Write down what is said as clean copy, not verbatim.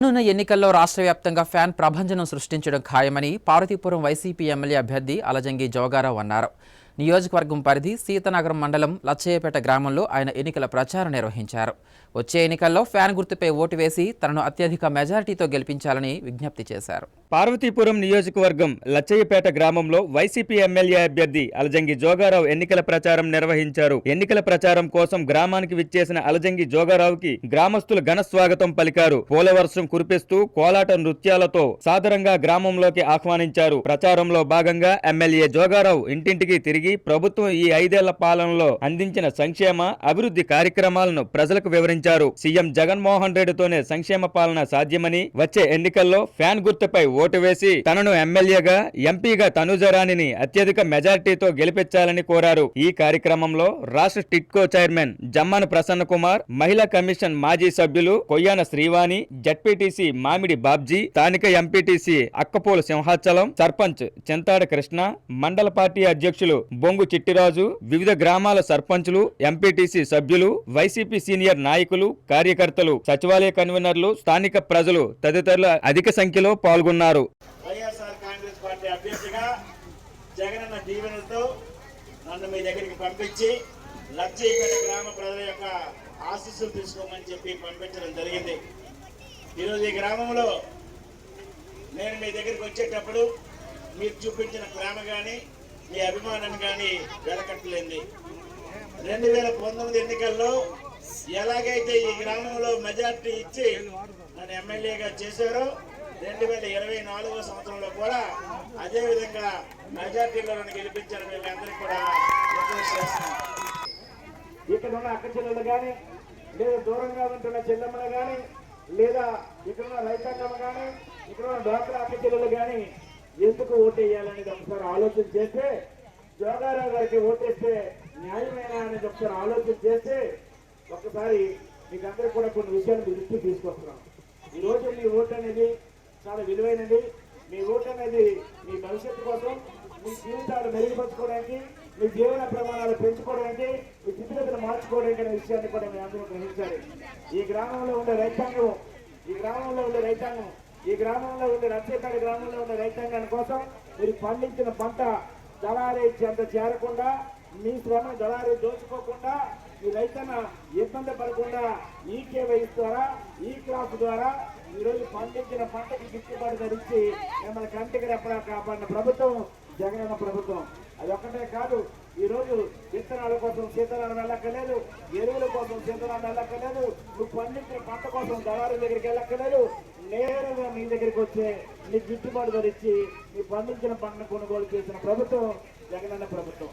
రానున్న ఎన్నికల్లో రాష్ట్ర వ్యాప్తంగా ఫ్యాన్ ప్రభంజనం సృష్టించడం ఖాయమని పార్వతీపురం వైసీపీ ఎమ్మెల్యే అభ్యర్థి అలజంగి జోగారావు అన్నారు. నియోజకవర్గం పరిధి సీతనగరం మండలం లచ్చయ్యపేట గ్రామంలో ఆయన ఎన్నికల ప్రచారం నిర్వహించారు. వచ్చే ఎన్నికల్లో ఫ్యాన్ గుర్తుపై ఓటు వేసి తనను అత్యధిక మెజారిటీతో గెలిపించాలని విజ్ఞప్తి చేశారు. పార్వతీపురం నియోజకవర్గం లచ్చయ్యపేట గ్రామంలో వైసీపీ ఎమ్మెల్యే అభ్యర్థి అలజంగి జోగారావు ఎన్నికల ప్రచారం నిర్వహించారు. ఎన్నికల ప్రచారం కోసం గ్రామానికి విచ్చేసిన అలజంగి జోగారావుకి గ్రామస్తులు ఘన స్వాగతం పలికారు. పోలవర్షం కురిపిస్తూ కోలాట నృత్యాలతో సాదరంగా గ్రామంలోకి ఆహ్వానించారు. ప్రచారంలో భాగంగా ఎమ్మెల్యే జోగారావు ఇంటింటికి తిరిగి ప్రభుత్వం ఈ 5 ఏళ్ల పాలనలో అందించిన సంక్షేమ అభివృద్ధి కార్యక్రమాలను ప్రజలకు వివరించారు. సీఎం జగన్మోహన్ రెడ్డితోనే సంక్షేమ పాలన సాధ్యమని, వచ్చే ఎన్నికల్లో ఫ్యాన్ గుర్తుపై ఓటు వేసి తనను ఎమ్మెల్యేగా, ఎంపీగా తనుజరాణిని అత్యధిక మెజార్టీతో గెలిపించాలని కోరారు. ఈ కార్యక్రమంలో రాష్ట్ర టిట్కో చైర్మన్ జమ్మన ప్రసన్న కుమార్, మహిళా కమిషన్ మాజీ సభ్యులు కొయ్యాన శ్రీవాణి, జడ్పీటీసీ మామిడి బాబ్జీ, స్థానిక ఎంపీటీసీ అక్కపోలు సింహాచలం, సర్పంచ్ చింతాడ కృష్ణ, మండల పార్టీ అధ్యక్షులు బొంగు చిట్టిరాజు, వివిధ గ్రామాల సర్పంచులు, ఎంపీటీసీ సభ్యులు, వైసీపీ సీనియర్ నాయకులు, కార్యకర్తలు, సచివాలయ కన్వీనర్లు, స్థానిక ప్రజలు తదితరులు అధిక సంఖ్యలో పాల్గొన్నారు. వైఎస్ఆర్ కాంగ్రెస్ పార్టీ అభ్యర్థిగా జగనన్న దీవెనలతో నన్ను మీ దగ్గరికి పంపించి లచ్చయ్యపేట గ్రామ ప్రజల యొక్క ఆశీస్సులు తీసుకోమని చెప్పి పంపించడం జరిగింది. ఈరోజు ఈ గ్రామంలో నేను మీ దగ్గరికి వచ్చేటప్పుడు మీరు చూపించిన ప్రేమ కానీ మీ అభిమానాన్ని కానీ వెలకట్టలేంది. 2019 ఎన్నికల్లో ఎలాగైతే ఈ గ్రామంలో మెజార్టీ ఇచ్చి నన్ను ఎమ్మెల్యేగా చేశారో 2024 సంవత్సరంలో కూడా అదే విధంగా మెజార్టీలో నన్ను గెలిపించాలని మీ అందరికీ కూడా రిక్వెస్ట్ చేస్తున్నాను. ఇక్కడ ఉన్న అక్క చెల్లెలు కానీ, లేదా దూరంగా ఉంటున్న చెల్లెమ్మలు కానీ, లేదా ఇక్కడ ఉన్న రైతాంగం కానీ, ఇక్కడ ఉన్న డ్వాక్రా అక్క చెల్లెలు కానీ ఎందుకు ఓటేయాలనేది ఒకసారి ఆలోచన చేస్తే, జోగారావు గారికి ఓటేస్తే న్యాయమైన అనేది ఒకసారి ఆలోచన చేస్తే ఒకసారి మీకు అందరికీ కూడా కొన్ని విషయాలు మీ దృష్టికి తీసుకొస్తున్నాం. ఈరోజు మీ ఓటు అనేది చాలా విలువైనది. మీ ఓటు అనేది మీ భవిష్యత్తు కోసం, మీ జీవితాలు మెరుగుపరచుకోవడానికి, మీ జీవన ప్రమాణాలు పెంచుకోవడానికి, మీ స్థితిగతులు మార్చుకోవడానికి అనే విషయాన్ని కూడా మీ అందరూ గ్రహించాలి. ఈ గ్రామంలో ఉండే రైతాంగం, ఈ గ్రామంలో ఉండే లచ్చయ్యపేట గ్రామంలో ఉండే రైతాంగాన్ని కోసం మీరు పండించిన పంట దళారీ చెంత చేరకుండా, మీ శ్రమ దళారీ దోచుకోకుండా, మీ రైతన్న ఇబ్బంది పడకుండా ఈ కేవైస్ ద్వారా, ఈ క్రాప్ ద్వారా ఈరోజు పండించిన పంటకి గిట్టుబాటు ధరించి మిమ్మల్ని కంటికి రెప్పలా కాపాడిన ప్రభుత్వం జగనన్న ప్రభుత్వం. అది ఒక్కటే కాదు, ఈరోజు విత్తనాల కోసం సీతనాలు వెళ్ళక్కలేదు, ఎరువుల కోసం సీతనాలు వెళ్ళక్కలేదు, నువ్వు పండించిన పంట కోసం దళారుల దగ్గరికి వెళ్ళక్కలేదు, నేరుగా మీ దగ్గరికి వచ్చే నీ గిట్టుబాటు ధరించి నీ పండించిన పంటను కొనుగోలు చేసిన ప్రభుత్వం జగనన్న ప్రభుత్వం.